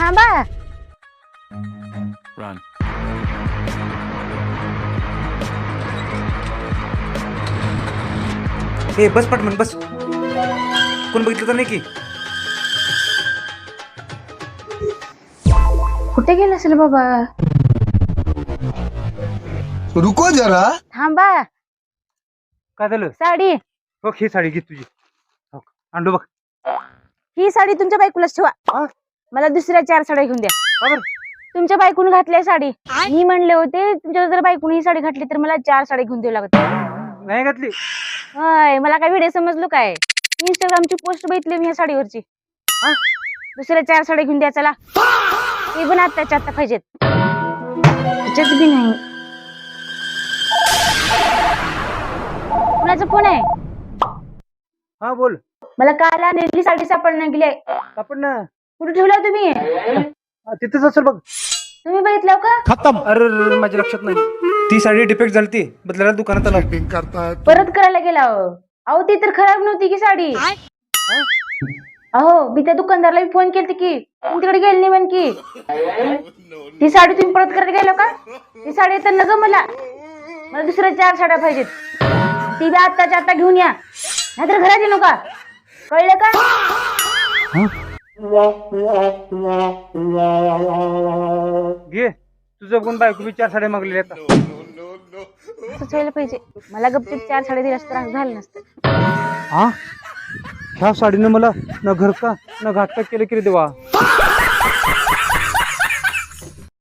थांबा. Run. हे बस पटमन बस. कोण बघितलं तर नाही की. कुठे गेला असेल बाबा. रुको जरा. थांबा. काय झालं? साडी. बघ ही साडी घे तुझी. हो, आणलो बघ. ही साडी तुमच्या बायकोलाच ठेवा. हा? मला दुसऱ्या 4 साड्या घेऊन द्या. का बरं? तुमच्या बायकोने घातल्या साडी. मी म्हणले होते तुमच्या जर बायकोने ही साडी घातली तर मला 4 साड्या घेऊन द्यावी लागत. नाही घातली. होय, मला काय व्हिडिओ समजलो काय. इंस्टाग्रामची पोस्ट बघितली मी ह्या साडीवरची. दुसऱ्या 4 साड्या घेऊन द्या चला. ते पण आत्ताच्या आत्ता पाहिजेत. त्याच्यात बी नाही. कुणाचा फोन आहे? हा बोल. मला काल आणलेली साडी सापडणार गेली. आपण ना कुठे ठेवला तुम्ही? तिथंच असेल बघ. तुम्ही बघितलं का? खतम. अरे माझ्या लक्षात नाही. ती साडी डिफेक्ट झाली ती बदलायला दुकानात आला. परत करायला गेला. अहो ती तर खराब नव्हती की साडी. अहो मी त्या दुकानदाराला फोन केलते की तुम्ही तिकडे गेले नाही म्हण की. ती साडी तुम्ही परत करायला गेलो का? ती साडी तर न ग मला दुसऱ्या 4 साड्या पाहिजेत. ती बी आत्ताच्या आता घेऊन या नाहीतर घरात येऊ नका. कळलं का? घे तुझं कोण बायको बी 4 साड्या मागलेल्या आता. असंच व्हायला पाहिजे. मला गपचूप 4 साड्या दिल्या तर असं झालं नसतं. हा ह्या साडीनं मला न घर का न घाट का केलं की रे देवा.